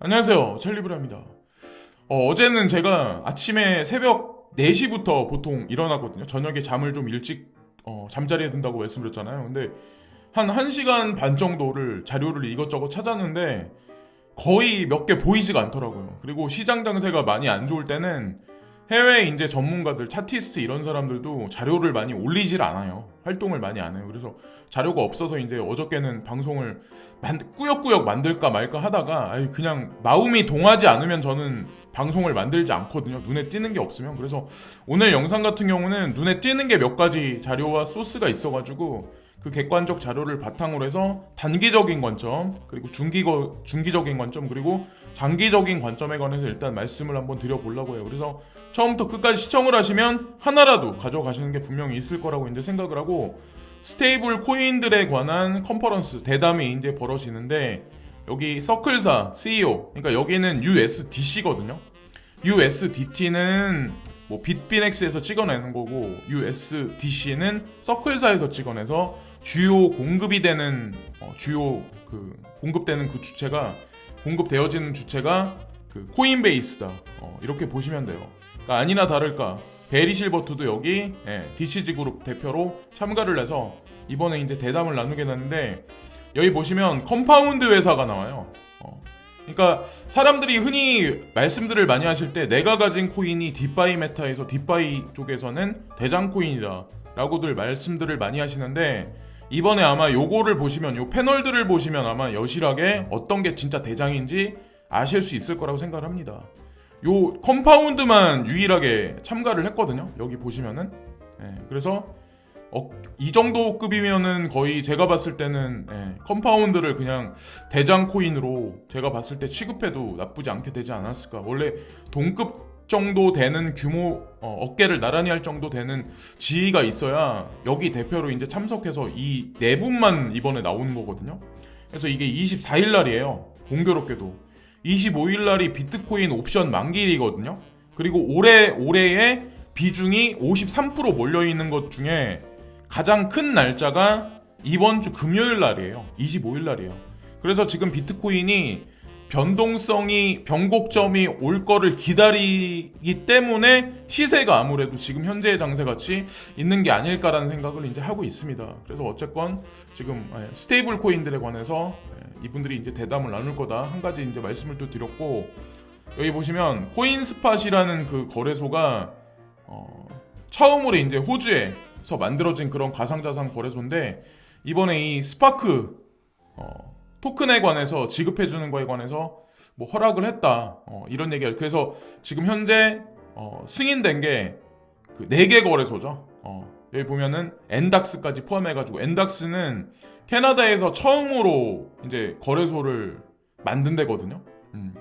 안녕하세요. 찰리브라입니다. 어제는 제가 아침에 새벽 4시부터 보통 일어나거든요. 저녁에 잠을 좀 일찍 잠자리에 든다고 말씀드렸잖아요. 근데 한 1시간 반 정도를 자료를 이것저것 찾았는데 거의 몇 개 보이지가 않더라고요. 그리고 시장 장세가 많이 안 좋을 때는 해외 이제 전문가들, 차티스트 이런 사람들도 자료를 많이 올리질 않아요. 활동을 많이 안 해요. 그래서 자료가 없어서 이제 어저께는 방송을 꾸역꾸역 만들까 말까 하다가 그냥 마음이 동하지 않으면 저는 방송을 만들지 않거든요. 눈에 띄는 게 없으면. 그래서 오늘 영상 같은 경우는 눈에 띄는 게 몇 가지 자료와 소스가 있어가지고 그 객관적 자료를 바탕으로 해서 단기적인 관점, 그리고 중기적인 관점, 그리고 장기적인 관점에 관해서 일단 말씀을 한번 드려보려고 해요. 그래서 처음부터 끝까지 시청을 하시면 하나라도 가져가시는 게 분명히 있을 거라고 이제 생각을 하고, 스테이블 코인들에 관한 컨퍼런스, 대담이 이제 벌어지는데, 여기 서클사 CEO, 그러니까 여기는 USDC거든요. USDT는 뭐 빗비넥스에서 찍어내는 거고, USDC는 서클사에서 찍어내서 주요 공급이 되는 주요 공급되는 그 주체가, 공급되어지는 주체가 그 코인베이스다. 이렇게 보시면 돼요. 그러니까 아니나 다를까 베리 실버트도 여기 DCG 그룹 대표로 참가를 해서 이번에 이제 대담을 나누게 됐는데, 여기 보시면 컴파운드 회사가 나와요. 그러니까 사람들이 흔히 말씀들을 많이 하실 때 내가 가진 코인이 디파이 메타에서 디파이 쪽에서는 대장 코인이다 라고들 말씀들을 많이 하시는데, 이번에 아마 요거를 보시면, 요 패널들을 보시면 아마 여실하게 어떤 게 진짜 대장인지 아실 수 있을 거라고 생각을 합니다. 요 컴파운드만 유일하게 참가를 했거든요. 여기 보시면은. 그래서 이 정도 급이면은 거의 제가 봤을 때는 컴파운드를 그냥 대장 코인으로 제가 봤을 때 취급해도 나쁘지 않게 되지 않았을까. 원래 동급 정도 되는 규모, 어깨를 나란히 할 정도 되는 지위가 있어야 여기 대표로 이제 참석해서 이 네 분만 이번에 나오는 거거든요. 그래서 이게 24일 날이에요. 공교롭게도 25일 날이 비트코인 옵션 만기일이거든요. 그리고 올해의 비중이 53% 몰려있는 것 중에 가장 큰 날짜가 이번 주 금요일 날이에요. 25일 날이에요. 그래서 지금 비트코인이 변곡점이 올 거를 기다리기 때문에 시세가 아무래도 지금 현재의 장세같이 있는 게 아닐까라는 생각을 이제 하고 있습니다. 그래서 어쨌건 지금 스테이블 코인들에 관해서 이분들이 이제 대담을 나눌 거다 한 가지 이제 말씀을 또 드렸고, 여기 보시면 코인스팟이라는 그 거래소가 처음으로 이제 호주에서 만들어진 그런 가상자산 거래소인데, 이번에 이 스파크 토큰에 관해서 지급해주는 거에 관해서 뭐 허락을 했다, 이런 얘기가. 그래서 지금 현재 승인된 게 그 4개 거래소죠. 여기 보면은 엔닥스까지 포함해가지고, 엔닥스는 캐나다에서 처음으로 이제 거래소를 만든 데거든요.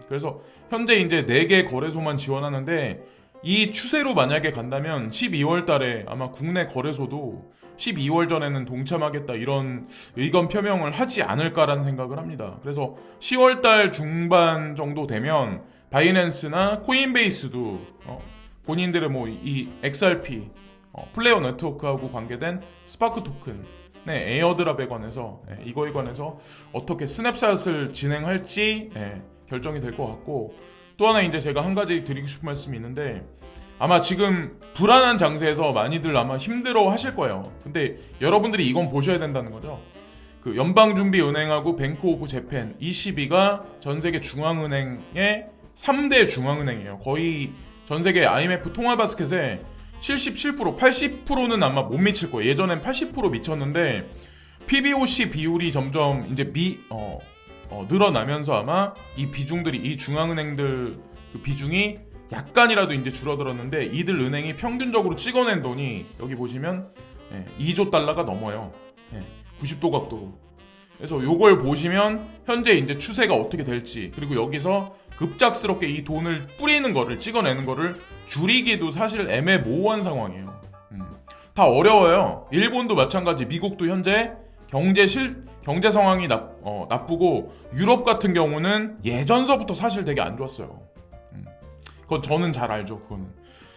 그래서 현재 이제 4개 거래소만 지원하는데, 이 추세로 만약에 간다면 12월 달에 아마 국내 거래소도 12월 전에는 동참하겠다 이런 의견 표명을 하지 않을까라는 생각을 합니다. 그래서 10월 달 중반 정도 되면 바이낸스나 코인베이스도 본인들의 뭐 이 XRP 플레이어 네트워크하고 관계된 스파크 토큰의 에어드랍에 관해서 이거에 관해서 어떻게 스냅샷을 진행할지 결정이 될 것 같고, 또 하나 이제 제가 한 가지 드리고 싶은 말씀이 있는데, 아마 지금 불안한 장세에서 많이들 아마 힘들어 하실 거예요. 근데 여러분들이 이건 보셔야 된다는 거죠. 그 연방준비은행하고 뱅크 오브 재팬, ECB가 전 세계 중앙은행의 3대 중앙은행이에요. 거의 전 세계 IMF 통화바스켓에 77%, 80%는 아마 못 미칠 거예요. 예전엔 80% 미쳤는데 PBOC 비율이 점점 이제 늘어나면서 아마 이 비중들이, 이 중앙은행들 그 비중이 약간이라도 이제 줄어들었는데, 이들 은행이 평균적으로 찍어낸 돈이 여기 보시면 2조 달러가 넘어요. 90도 각도로. 그래서 요걸 보시면 현재 이제 추세가 어떻게 될지, 그리고 여기서 급작스럽게 이 돈을 뿌리는 거를, 찍어내는 거를 줄이기도 사실 애매모호한 상황이에요. 다 어려워요. 일본도 마찬가지, 미국도 현재 경제 상황이 나쁘고, 유럽 같은 경우는 예전서부터 사실 되게 안 좋았어요. 그건 저는 잘 알죠, 그거는.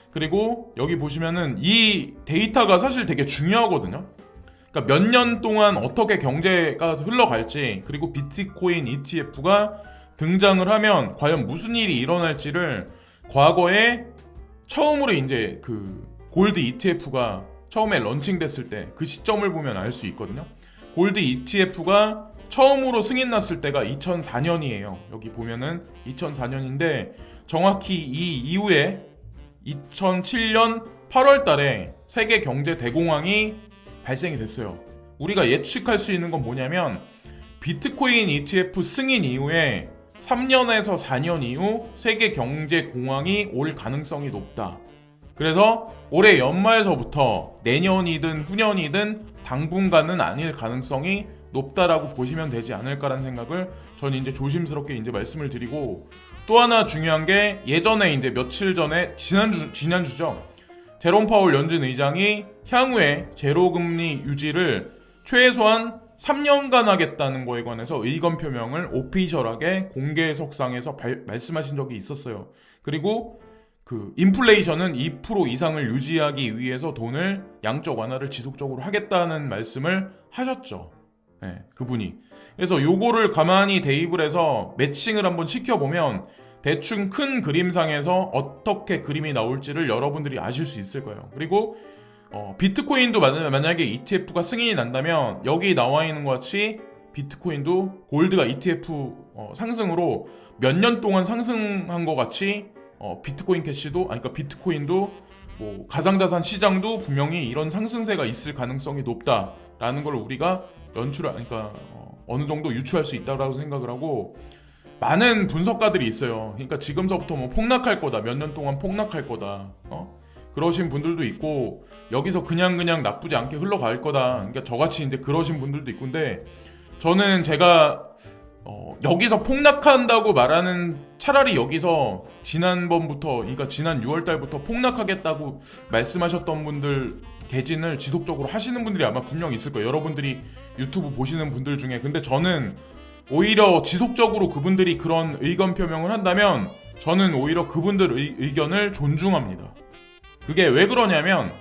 그리고 여기 보시면은 이 데이터가 사실 되게 중요하거든요. 그러니까 몇 년 동안 어떻게 경제가 흘러갈지, 그리고 비트코인 ETF가 등장을 하면 과연 무슨 일이 일어날지를 과거에 처음으로 이제 그 골드 ETF가 처음에 런칭됐을 때 그 시점을 보면 알 수 있거든요. 골드 ETF가 처음으로 승인 났을 때가 2004년이에요. 여기 보면은 2004년인데 정확히 이 이후에 2007년 8월 달에 세계 경제 대공황이 발생이 됐어요. 우리가 예측할 수 있는 건 뭐냐면 비트코인 ETF 승인 이후에 3년에서 4년 이후 세계 경제 공황이 올 가능성이 높다. 그래서 올해 연말서부터 내년이든 후년이든 당분간은 아닐 가능성이 높다라고 보시면 되지 않을까라는 생각을 저는 이제 조심스럽게 이제 말씀을 드리고, 또 하나 중요한 게 예전에 이제 며칠 전에 지난주죠. 제롬 파월 연준 의장이 향후에 제로금리 유지를 최소한 3년간 하겠다는 거에 관해서 의견 표명을 오피셜하게 공개석상에서 말씀하신 적이 있었어요. 그리고 그 인플레이션은 2% 이상을 유지하기 위해서 돈을 양적 완화를 지속적으로 하겠다는 말씀을 하셨죠. 네, 그분이. 그래서 요거를 가만히 대입을 해서 매칭을 한번 시켜보면 대충 큰 그림상에서 어떻게 그림이 나올지를 여러분들이 아실 수 있을 거예요. 그리고 비트코인도 만약에 ETF가 승인이 난다면 여기 나와 있는 것 같이 비트코인도 골드가 ETF 상승으로 몇 년 동안 상승한 것 같이 비트코인 캐시도, 그러니까 비트코인도 뭐 가상자산 시장도 분명히 이런 상승세가 있을 가능성이 높다라는 걸 우리가 그러니까 어느 정도 유추할 수 있다고 생각을 하고, 많은 분석가들이 있어요. 그러니까 지금서부터 뭐 폭락할 거다, 몇 년 동안 폭락할 거다, 그러신 분들도 있고, 여기서 그냥 나쁘지 않게 흘러갈 거다, 그러니까 저같이 이제 그러신 분들도 있고. 근데 저는 제가 여기서 폭락한다고 말하는, 차라리 여기서 지난번부터, 그러니까 지난 6월 달부터 폭락하겠다고 말씀하셨던 분들 개진을 지속적으로 하시는 분들이 아마 분명 있을 거예요. 여러분들이 유튜브 보시는 분들 중에. 근데 저는 오히려 지속적으로 그분들이 그런 의견 표명을 한다면 저는 오히려 그분들 의견을 존중합니다. 그게 왜 그러냐면,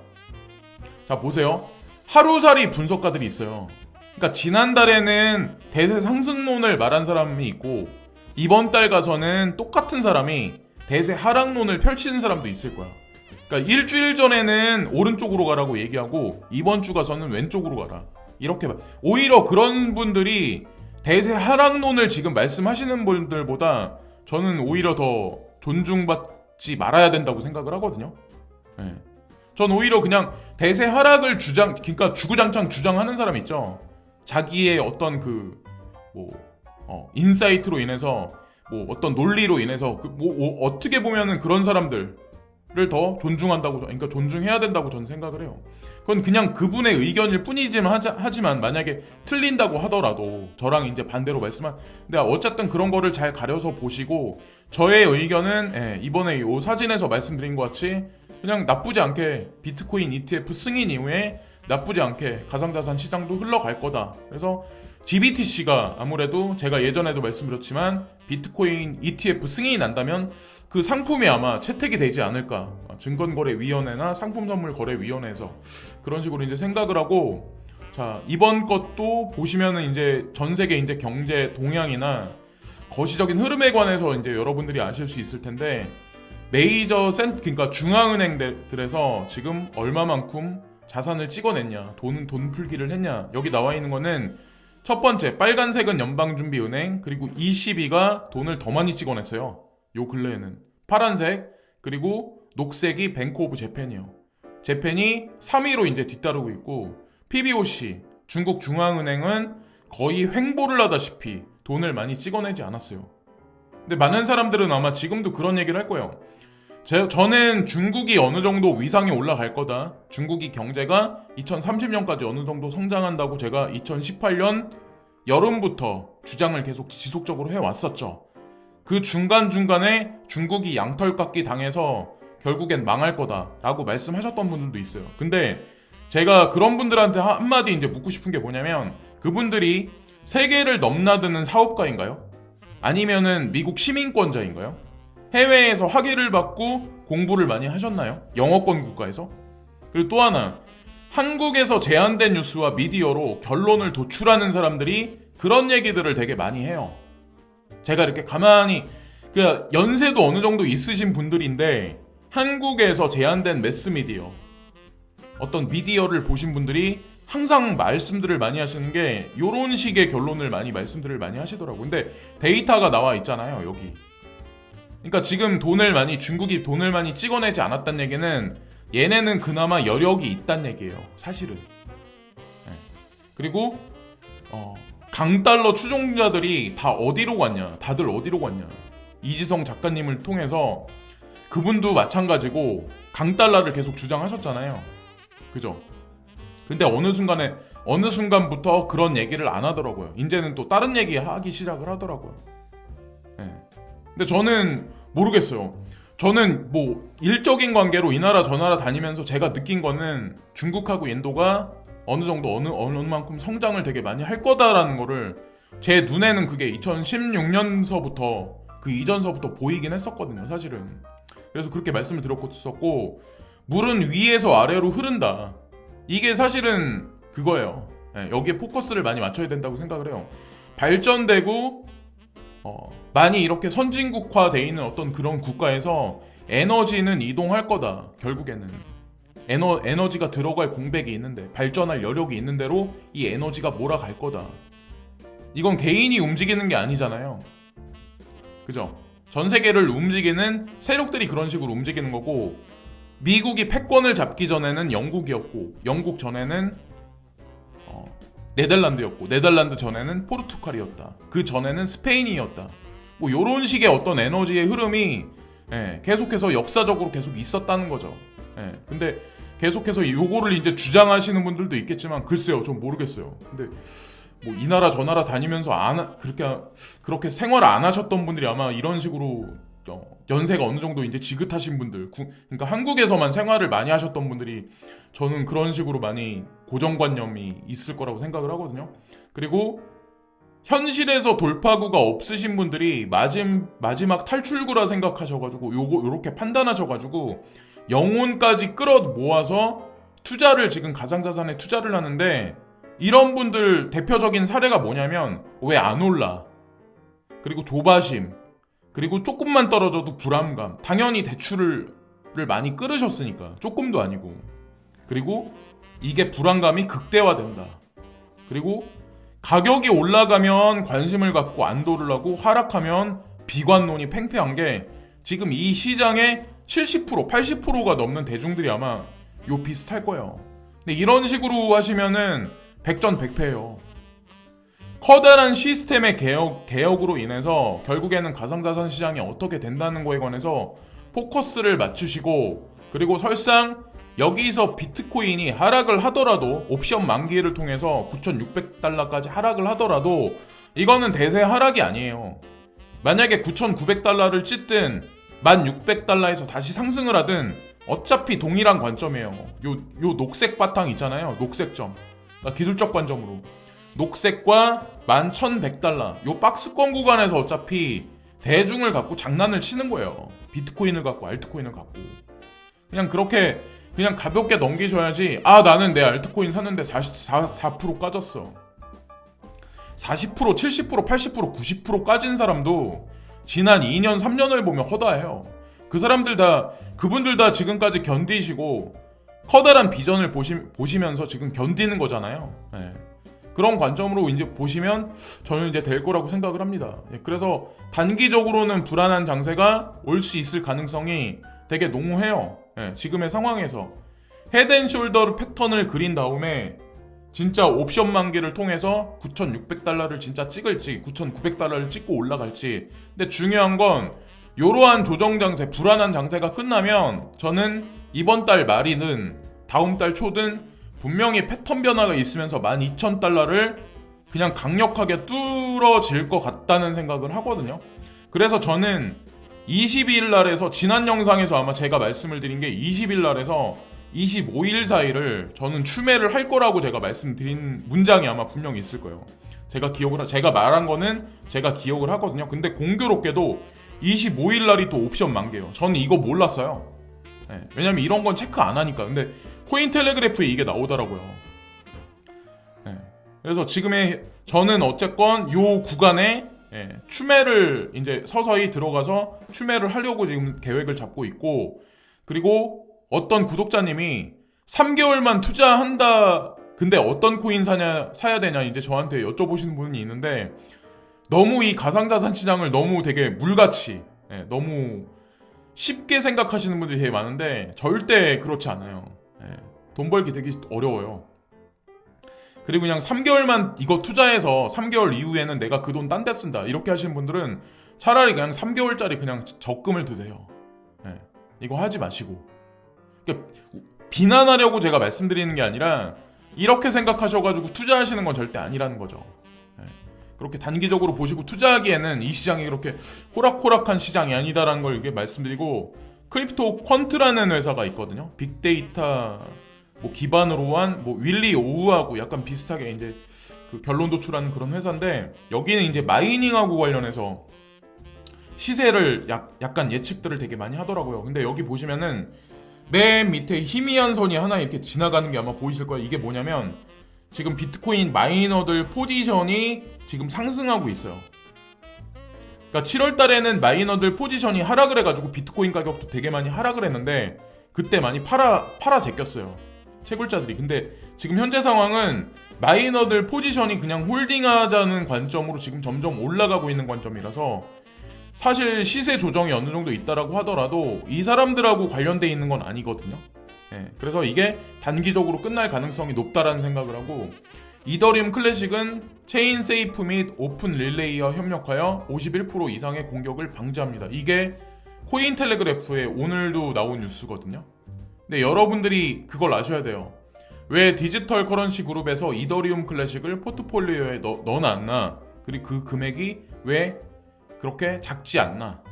자 보세요. 하루살이 분석가들이 있어요. 그러니까 지난달에는 대세 상승론을 말한 사람이 있고 이번 달 가서는 똑같은 사람이 대세 하락론을 펼치는 사람도 있을 거야. 그러니까 일주일 전에는 오른쪽으로 가라고 얘기하고 이번 주 가서는 왼쪽으로 가라, 이렇게 오히려 그런 분들이 대세 하락론을 지금 말씀하시는 분들보다 저는 오히려 더 존중받지 말아야 된다고 생각을 하거든요. 네. 전 오히려 그냥 대세 하락을 그러니까 주구장창 주장하는 사람 있죠. 자기의 어떤 인사이트로 인해서 뭐 어떤 논리로 인해서 어떻게 보면은 그런 사람들을 더 존중한다고, 그러니까 존중해야 된다고 저는 생각을 해요. 그건 그냥 그분의 의견일 뿐이지만 하지만 만약에 틀린다고 하더라도 저랑 이제 반대로 근데 어쨌든 그런 거를 잘 가려서 보시고, 저의 의견은 이번에 이 사진에서 말씀드린 것 같이 그냥 나쁘지 않게 비트코인 ETF 승인 이후에 나쁘지 않게 가상자산 시장도 흘러갈 거다. 그래서 GBTC가 아무래도 제가 예전에도 말씀드렸지만 비트코인 ETF 승인이 난다면 그 상품이 아마 채택이 되지 않을까, 증권거래위원회나 상품선물거래위원회에서 그런 식으로 이제 생각을 하고, 자 이번 것도 보시면은 이제 전 세계 이제 경제 동향이나 거시적인 흐름에 관해서 이제 여러분들이 아실 수 있을 텐데, 메이저 그러니까 중앙은행들에서 지금 얼마만큼 자산을 찍어냈냐, 돈 풀기를 했냐, 여기 나와 있는 거는 첫 번째 빨간색은 연방준비은행, 그리고 ECB가 돈을 더 많이 찍어냈어요. 요 근래에는 파란색, 그리고 녹색이 뱅크 오브 재팬이요. 재팬이 3위로 이제 뒤따르고 있고, PBOC 중국 중앙은행은 거의 횡보를 하다시피 돈을 많이 찍어내지 않았어요. 근데 많은 사람들은 아마 지금도 그런 얘기를 할 거예요. 저는 중국이 어느 정도 위상이 올라갈 거다, 중국이 경제가 2030년까지 어느 정도 성장한다고 제가 2018년 여름부터 주장을 계속 지속적으로 해왔었죠. 그 중간중간에 중국이 양털깎기 당해서 결국엔 망할 거다라고 말씀하셨던 분들도 있어요. 근데 제가 그런 분들한테 한마디 이제 묻고 싶은 게 뭐냐면, 그분들이 세계를 넘나드는 사업가인가요? 아니면은 미국 시민권자인가요? 해외에서 학위를 받고 공부를 많이 하셨나요? 영어권 국가에서? 그리고 또 하나, 한국에서 제한된 뉴스와 미디어로 결론을 도출하는 사람들이 그런 얘기들을 되게 많이 해요. 제가 이렇게 가만히 그 연세도 어느 정도 있으신 분들인데 한국에서 제한된 매스미디어 어떤 미디어를 보신 분들이 항상 말씀들을 많이 하시는 게 요런 식의 결론을 많이 말씀들을 많이 하시더라고요. 근데 데이터가 나와 있잖아요, 여기. 그러니까 지금 중국이 돈을 많이 찍어내지 않았다는 얘기는 얘네는 그나마 여력이 있다는 얘기예요, 사실은. 네. 그리고 강달러 추종자들이 다 어디로 갔냐, 다들 어디로 갔냐. 이지성 작가님을 통해서 그분도 마찬가지고 강달러를 계속 주장하셨잖아요. 그죠? 근데 어느 순간부터 그런 얘기를 안 하더라고요. 이제는 또 다른 얘기 하기 시작을 하더라고요. 네. 근데 저는 모르겠어요. 저는 뭐 일적인 관계로 이 나라 저 나라 다니면서 제가 느낀 거는 중국하고 인도가 어느 정도 어느 만큼 성장을 되게 많이 할 거다라는 거를 제 눈에는 그게 2016년서부터 그 이전서부터 보이긴 했었거든요, 사실은. 그래서 그렇게 말씀을 드렸었고, 물은 위에서 아래로 흐른다. 이게 사실은 그거예요. 여기에 포커스를 많이 맞춰야 된다고 생각을 해요. 발전되고 많이 이렇게 선진국화되어 있는 어떤 그런 국가에서 에너지는 이동할 거다. 결국에는 에너지가 들어갈 공백이 있는데, 발전할 여력이 있는 대로 이 에너지가 몰아갈 거다. 이건 개인이 움직이는 게 아니잖아요. 그죠? 전 세계를 움직이는 세력들이 그런 식으로 움직이는 거고, 미국이 패권을 잡기 전에는 영국이었고, 영국 전에는 네덜란드였고, 네덜란드 전에는 포르투갈이었다. 그 전에는 스페인이었다. 뭐 요런 식의 어떤 에너지의 흐름이 계속해서 역사적으로 계속 있었다는 거죠. 근데 계속해서 요거를 이제 주장하시는 분들도 있겠지만, 글쎄요, 좀 모르겠어요. 근데 뭐 이 나라 저 나라 다니면서 그렇게 생활을 안 하셨던 분들이 아마 이런 식으로 연세가 어느 정도 이제 지긋하신 분들, 그러니까 한국에서만 생활을 많이 하셨던 분들이 저는 그런 식으로 많이 고정관념이 있을 거라고 생각을 하거든요. 그리고 현실에서 돌파구가 없으신 분들이 마지막 탈출구라 생각하셔가지고 요렇게 판단하셔가지고 영혼까지 끌어 모아서 투자를 지금 가상자산에 투자를 하는데, 이런 분들 대표적인 사례가 뭐냐면 왜 안 올라? 그리고 조바심, 그리고 조금만 떨어져도 불안감. 당연히 대출을 많이 끌으셨으니까, 조금도 아니고. 그리고 이게 불안감이 극대화된다. 그리고 가격이 올라가면 관심을 갖고 안도를 하고, 하락하면 비관론이 팽팽한 게 지금 이 시장의 70%, 80%가 넘는 대중들이 아마 요 비슷할 거예요. 근데 이런 식으로 하시면은 백전백패예요. 커다란 시스템의 개혁으로 인해서 결국에는 가상자산 시장이 어떻게 된다는 거에 관해서 포커스를 맞추시고, 그리고 설상 여기서 비트코인이 하락을 하더라도, 옵션 만기를 통해서 9,600달러까지 하락을 하더라도 이거는 대세 하락이 아니에요. 만약에 9,900달러를 찢든 1,600달러에서 다시 상승을 하든 어차피 동일한 관점이에요. 요 녹색 바탕 있잖아요. 녹색점. 그러니까 기술적 관점으로 녹색과 11,100달러 요 박스권 구간에서 어차피 대중을 갖고 장난을 치는 거예요. 비트코인을 갖고 알트코인을 갖고 그냥 그렇게 그냥 가볍게 넘기셔야지. 나는 내 알트코인 샀는데 44% 까졌어. 40%, 70%, 80%, 90% 까진 사람도 지난 2년, 3년을 보면 허다해요. 그분들 다 지금까지 견디시고 커다란 비전을 보시면서 지금 견디는 거잖아요. 그런 관점으로 이제 보시면 저는 이제 될 거라고 생각을 합니다. 그래서 단기적으로는 불안한 장세가 올 수 있을 가능성이 되게 농후해요. 지금의 상황에서 헤드앤숄더 패턴을 그린 다음에 진짜 옵션 만기를 통해서 9,600달러를 진짜 찍을지 9,900달러를 찍고 올라갈지. 근데 중요한 건 이러한 조정 장세, 불안한 장세가 끝나면 저는 이번 달 말이든 다음 달 초든 분명히 패턴 변화가 있으면서 12,000달러를 그냥 강력하게 뚫어질 것 같다는 생각을 하거든요. 그래서 저는 22일 날에서, 지난 영상에서 아마 제가 말씀을 드린 게 20일 날에서 25일 사이를 저는 추매를 할 거라고 제가 말씀드린 문장이 아마 분명히 있을 거예요. 제가 말한 거는 제가 기억을 하거든요. 근데 공교롭게도 25일 날이 또 옵션 만개예요. 저는 이거 몰랐어요. 왜냐면 이런 건 체크 안 하니까. 근데 코인텔레그래프에 이게 나오더라고요. 그래서 지금의 저는 어쨌건 요 구간에 추매를 이제 서서히 들어가서 추매를 하려고 지금 계획을 잡고 있고, 그리고 어떤 구독자님이 3개월만 투자한다. 근데 어떤 코인 사야 되냐 이제 저한테 여쭤보시는 분이 있는데, 너무 이 가상자산 시장을 너무 되게 물같이 너무 쉽게 생각하시는 분들이 되게 많은데 절대 그렇지 않아요. 돈 벌기 되게 어려워요. 그리고 그냥 3개월만 이거 투자해서 3개월 이후에는 내가 그 돈 딴 데 쓴다 이렇게 하시는 분들은 차라리 그냥 3개월짜리 그냥 적금을 드세요. 이거 하지 마시고. 그러니까 비난하려고 제가 말씀드리는 게 아니라 이렇게 생각하셔가지고 투자하시는 건 절대 아니라는 거죠. 그렇게 단기적으로 보시고 투자하기에는 이 시장이 그렇게 호락호락한 시장이 아니다라는 걸 이게 말씀드리고, 크립토 퀀트라는 회사가 있거든요. 빅데이터 기반으로 한 윌리 오우하고 약간 비슷하게 이제 그 결론 도출하는 그런 회사인데, 여기는 이제 마이닝하고 관련해서 시세를 약간 예측들을 되게 많이 하더라고요. 근데 여기 보시면은 맨 밑에 희미한 선이 하나 이렇게 지나가는 게 아마 보이실 거예요. 이게 뭐냐면 지금 비트코인 마이너들 포지션이 지금 상승하고 있어요. 그러니까 7월 달에는 마이너들 포지션이 하락을 해가지고 비트코인 가격도 되게 많이 하락을 했는데 그때 많이 팔아 제꼈어요. 채굴자들이. 근데 지금 현재 상황은 마이너들 포지션이 그냥 홀딩하자는 관점으로 지금 점점 올라가고 있는 관점이라서 사실 시세 조정이 어느 정도 있다라고 하더라도 이 사람들하고 관련돼 있는 건 아니거든요. 그래서 이게 단기적으로 끝날 가능성이 높다라는 생각을 하고, 이더리움 클래식은 체인 세이프 및 오픈 릴레이와 협력하여 51% 이상의 공격을 방지합니다. 이게 코인텔레그래프에 오늘도 나온 뉴스거든요. 근데 여러분들이 그걸 아셔야 돼요. 왜 디지털 커런시 그룹에서 이더리움 클래식을 포트폴리오에 넣어놨나? 그리고 그 금액이 왜 그렇게 작지 않나?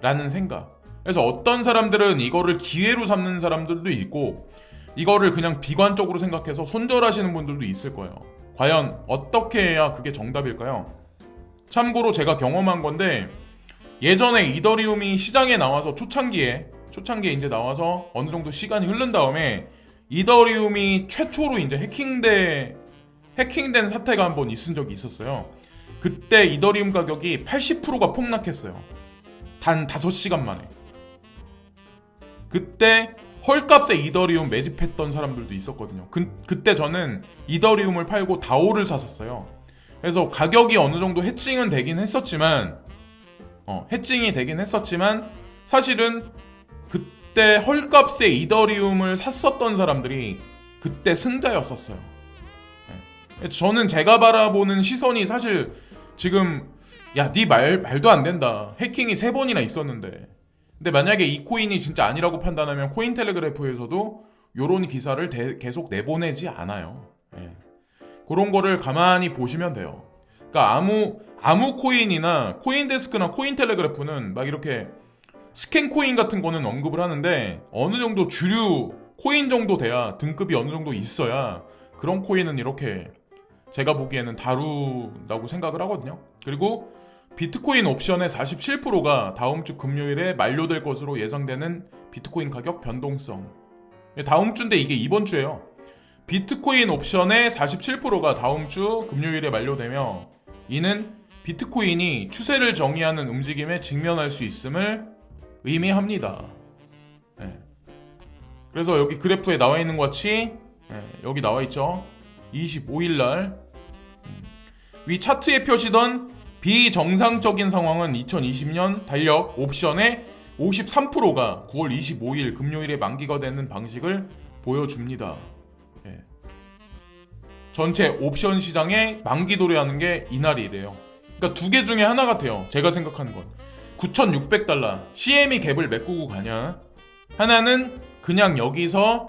라는 생각. 그래서 어떤 사람들은 이거를 기회로 삼는 사람들도 있고, 이거를 그냥 비관적으로 생각해서 손절하시는 분들도 있을 거예요. 과연 어떻게 해야 그게 정답일까요? 참고로 제가 경험한 건데, 예전에 이더리움이 시장에 나와서 초창기에 이제 나와서 어느 정도 시간이 흐른 다음에 이더리움이 최초로 이제 해킹된 사태가 한번 있은 적이 있었어요. 그때 이더리움 가격이 80%가 폭락했어요. 단 5시간 만에. 그때 헐값에 이더리움 매집했던 사람들도 있었거든요. 그때 저는 이더리움을 팔고 다오를 샀었어요. 그래서 가격이 어느 정도 해칭이 되긴 했었지만 사실은 그때 헐값에 이더리움을 샀었던 사람들이 그때 승자였었어요. 저는 제가 바라보는 시선이 사실 지금 네 말도 안 된다. 해킹이 3번이나 있었는데. 근데 만약에 이 코인이 진짜 아니라고 판단하면 코인텔레그래프에서도 요런 기사를 계속 내보내지 않아요. 그런 거를 가만히 보시면 돼요. 그러니까 아무 코인이나 코인데스크나 코인텔레그래프는 막 이렇게 스캔 코인 같은 거는 언급을 하는데 어느 정도 주류 코인 정도 돼야, 등급이 어느 정도 있어야 그런 코인은 이렇게 제가 보기에는 다룬다고 생각을 하거든요. 그리고 비트코인 옵션의 47%가 다음 주 금요일에 만료될 것으로 예상되는 비트코인 가격 변동성. 다음 주인데 이게 이번 주예요. 비트코인 옵션의 47%가 다음 주 금요일에 만료되며 이는 비트코인이 추세를 정의하는 움직임에 직면할 수 있음을 의미합니다. 그래서 여기 그래프에 나와 있는 것 같이 여기 나와 있죠. 25일날 위 차트에 표시던 비정상적인 상황은 2020년 달력 옵션의 53%가 9월 25일 금요일에 만기가 되는 방식을 보여줍니다. 전체 옵션 시장에 만기 도래하는 게 이날이래요. 그러니까 두 개 중에 하나 같아요. 제가 생각하는 건 9,600달러 CME 갭을 메꾸고 가냐, 하나는 그냥 여기서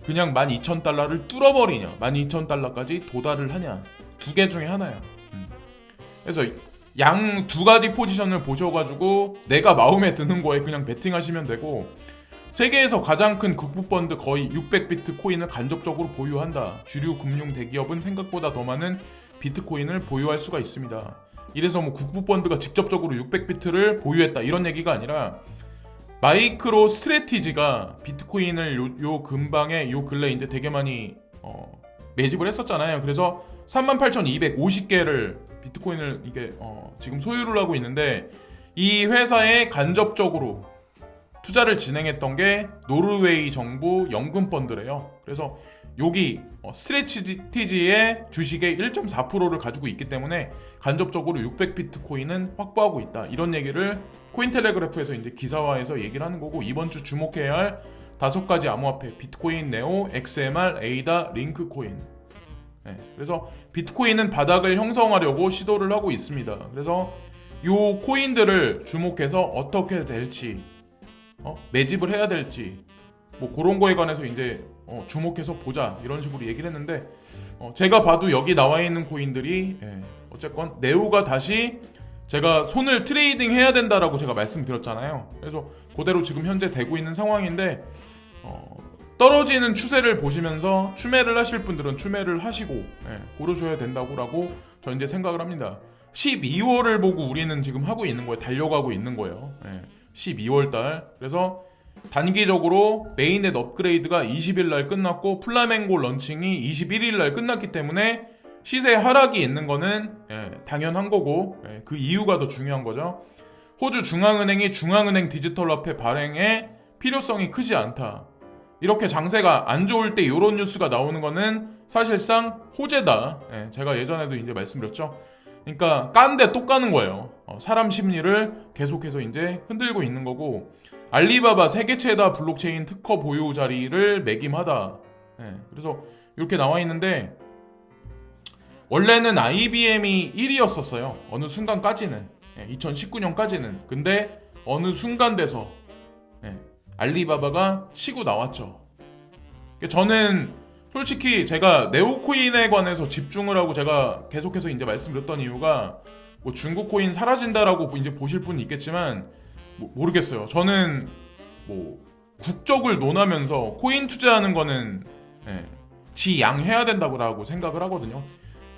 그냥 12,000달러를 뚫어버리냐, 12,000달러까지 도달을 하냐, 두 개 중에 하나야. 그래서 양 두 가지 포지션을 보셔가지고 내가 마음에 드는 거에 그냥 베팅하시면 되고, 세계에서 가장 큰 국부펀드 거의 600비트 코인을 간접적으로 보유한다. 주류 금융 대기업은 생각보다 더 많은 비트코인을 보유할 수가 있습니다. 이래서 국부펀드가 직접적으로 600비트를 보유했다 이런 얘기가 아니라, 마이크로 스트래티지가 비트코인을 요 근방에 요 근래 이제 되게 많이 매집을 했었잖아요. 그래서 38,250개를 비트코인을 이게 지금 소유를 하고 있는데 이 회사에 간접적으로 투자를 진행했던 게 노르웨이 정부 연금 펀드래요. 그래서 여기 스트레치티지의 주식의 1.4%를 가지고 있기 때문에 간접적으로 600비트코인은 확보하고 있다. 이런 얘기를 코인텔레그래프에서 이제 기사화해서 얘기를 하는 거고, 이번 주 주목해야 할 5가지 암호화폐 비트코인, 네오, XMR, 에이다, 링크코인. 네, 그래서 비트코인은 바닥을 형성하려고 시도를 하고 있습니다. 그래서 요 코인들을 주목해서 어떻게 될지, 매집을 해야 될지, 뭐 그런 거에 관해서 이제 주목해서 보자 이런 식으로 얘기를 했는데, 제가 봐도 여기 나와 있는 코인들이 어쨌건 네오가 다시 제가 손을 트레이딩 해야 된다라고 제가 말씀드렸잖아요. 그래서 그대로 지금 현재 되고 있는 상황인데, 떨어지는 추세를 보시면서 추매를 하실 분들은 추매를 하시고 고르셔야 된다고 저 이제 생각을 합니다. 12월을 보고 우리는 지금 하고 있는 거예요. 달려가고 있는 거예요. 12월 달. 그래서 단기적으로 메인넷 업그레이드가 20일 날 끝났고 플라멩고 런칭이 21일 날 끝났기 때문에 시세 하락이 있는 거는 당연한 거고, 그 이유가 더 중요한 거죠. 호주 중앙은행이 중앙은행 디지털 화폐 발행에 필요성이 크지 않다. 이렇게 장세가 안 좋을 때 이런 뉴스가 나오는 거는 사실상 호재다. 제가 예전에도 이제 말씀드렸죠. 그러니까 깐데 또 까는 거예요. 사람 심리를 계속해서 이제 흔들고 있는 거고, 알리바바 세계 최다 블록체인 특허 보유 자리를 매김하다. 그래서 이렇게 나와 있는데, 원래는 IBM이 1위였었어요. 어느 순간까지는. 2019년까지는. 근데 어느 순간 돼서 알리바바가 치고 나왔죠. 저는 솔직히 제가 네오코인에 관해서 집중을 하고 제가 계속해서 이제 말씀드렸던 이유가, 뭐 중국 코인 사라진다라고 이제 보실 분이 있겠지만 모르겠어요. 저는 뭐 국적을 논하면서 코인 투자하는 거는 지양해야 된다고 생각을 하거든요.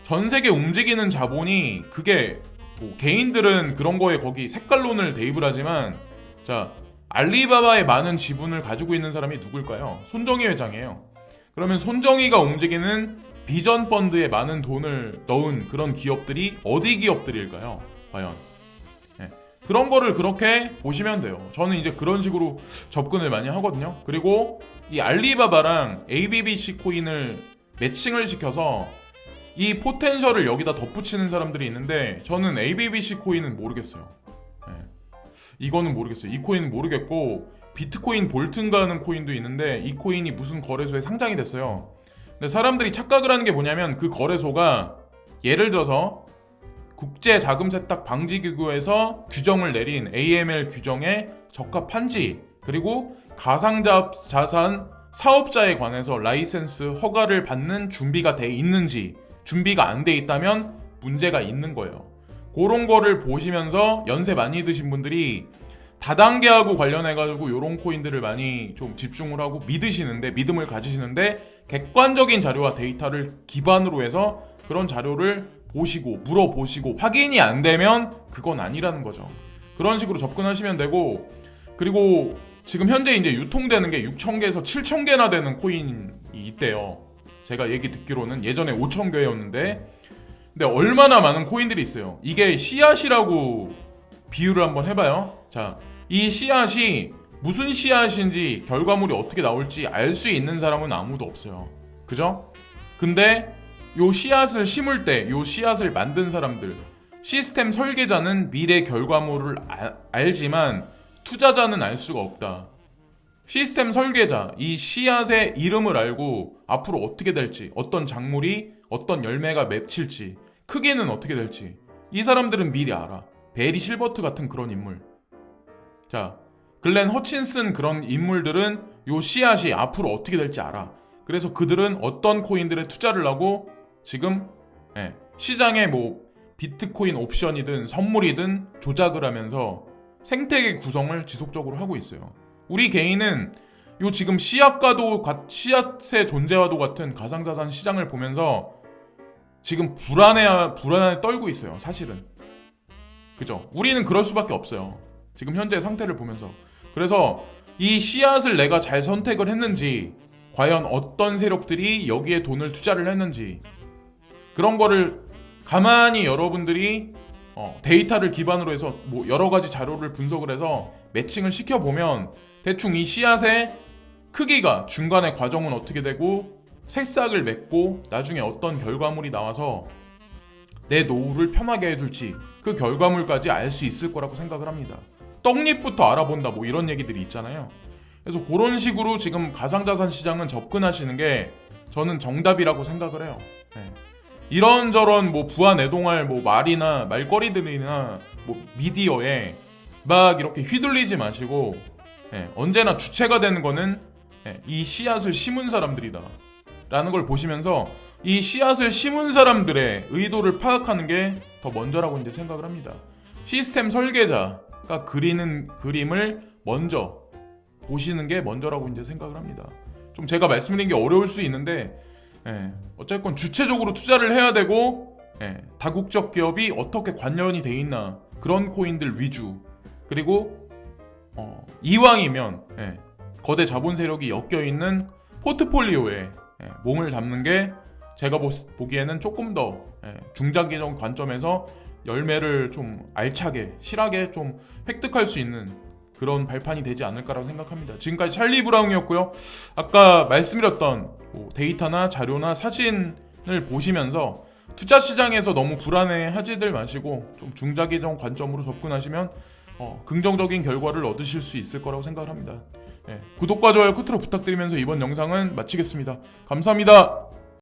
전 세계 움직이는 자본이 그게 뭐 개인들은 그런 거에 거기 색깔론을 대입을 하지만, 자, 알리바바의 많은 지분을 가지고 있는 사람이 누굴까요? 손정희 회장이에요. 그러면 손정희가 움직이는 비전 펀드에 많은 돈을 넣은 그런 기업들이 어디 기업들일까요? 과연 그런 거를 그렇게 보시면 돼요. 저는 이제 그런 식으로 접근을 많이 하거든요. 그리고 이 알리바바랑 ABBC 코인을 매칭을 시켜서 이 포텐셜을 여기다 덧붙이는 사람들이 있는데, 저는 ABBC 코인은 모르겠어요. 이거는 모르겠어요. 이 코인은 모르겠고, 비트코인 볼튼가 하는 코인도 있는데 이 코인이 무슨 거래소에 상장이 됐어요. 근데 사람들이 착각을 하는 게 뭐냐면, 그 거래소가 예를 들어서 국제자금세탁방지기구에서 규정을 내린 AML 규정에 적합한지, 그리고 가상자산 사업자에 관해서 라이센스 허가를 받는 준비가 돼 있는지, 준비가 안 돼 있다면 문제가 있는 거예요. 그런 거를 보시면서 연세 많이 드신 분들이 다단계하고 관련해가지고 이런 코인들을 많이 좀 집중을 하고 믿음을 가지시는데, 객관적인 자료와 데이터를 기반으로 해서 그런 자료를 보시고 물어보시고 확인이 안 되면 그건 아니라는 거죠. 그런 식으로 접근하시면 되고, 그리고 지금 현재 이제 유통되는 게 6,000개에서 7,000개나 되는 코인이 있대요. 제가 얘기 듣기로는 예전에 5,000개였는데, 근데 얼마나 많은 코인들이 있어요. 이게 씨앗이라고 비유를 한번 해봐요. 자, 이 씨앗이 무슨 씨앗인지 결과물이 어떻게 나올지 알 수 있는 사람은 아무도 없어요. 그죠? 근데 요 씨앗을 심을 때 요 씨앗을 만든 사람들, 시스템 설계자는 미래 결과물을 알지만 투자자는 알 수가 없다. 시스템 설계자, 이 씨앗의 이름을 알고 앞으로 어떻게 될지, 어떤 작물이 어떤 열매가 맺힐지, 크기는 어떻게 될지 이 사람들은 미리 알아. 베리 실버트 같은 그런 인물, 자, 글렌 허친슨 그런 인물들은 요 씨앗이 앞으로 어떻게 될지 알아. 그래서 그들은 어떤 코인들에 투자를 하고 지금 시장에 뭐 비트코인 옵션이든 선물이든 조작을 하면서 생태계 구성을 지속적으로 하고 있어요. 우리 개인은 요 지금 씨앗의 존재와도 같은 가상자산 시장을 보면서 지금 불안에 떨고 있어요. 사실은. 그죠? 우리는 그럴 수밖에 없어요. 지금 현재 상태를 보면서. 그래서 이 씨앗을 내가 잘 선택을 했는지, 과연 어떤 세력들이 여기에 돈을 투자를 했는지, 그런 거를 가만히 여러분들이 데이터를 기반으로 해서 뭐 여러 가지 자료를 분석을 해서 매칭을 시켜보면 대충 이 씨앗의 크기가 중간의 과정은 어떻게 되고 새싹을 맺고 나중에 어떤 결과물이 나와서 내 노후를 편하게 해줄지 그 결과물까지 알 수 있을 거라고 생각을 합니다. 떡잎부터 알아본다 뭐 이런 얘기들이 있잖아요. 그래서 그런 식으로 지금 가상자산 시장은 접근하시는 게 저는 정답이라고 생각을 해요. 네. 이런저런 뭐 부안애동할 뭐 말이나 말거리들이나 뭐 미디어에 막 이렇게 휘둘리지 마시고 언제나 주체가 되는 거는 이 씨앗을 심은 사람들이다 라는 걸 보시면서 이 씨앗을 심은 사람들의 의도를 파악하는 게 더 먼저라고 이제 생각을 합니다. 시스템 설계자가 그리는 그림을 먼저 보시는 게 먼저라고 이제 생각을 합니다. 좀 제가 말씀드린 게 어려울 수 있는데 어쨌건 주체적으로 투자를 해야 되고 다국적 기업이 어떻게 관련이 돼 있나 그런 코인들 위주, 그리고 이왕이면 거대 자본 세력이 엮여 있는 포트폴리오에 몸을 담는 게 제가 보기에는 조금 더 중장기적 관점에서 열매를 좀 알차게 실하게 좀 획득할 수 있는 그런 발판이 되지 않을까라고 생각합니다. 지금까지 찰리 브라운이었고요. 아까 말씀드렸던 뭐 데이터나 자료나 사진을 보시면서 투자 시장에서 너무 불안해하지들 마시고 좀 중장기적 관점으로 접근하시면 긍정적인 결과를 얻으실 수 있을 거라고 생각을 합니다. 구독과 좋아요 끝으로 부탁드리면서 이번 영상은 마치겠습니다. 감사합니다.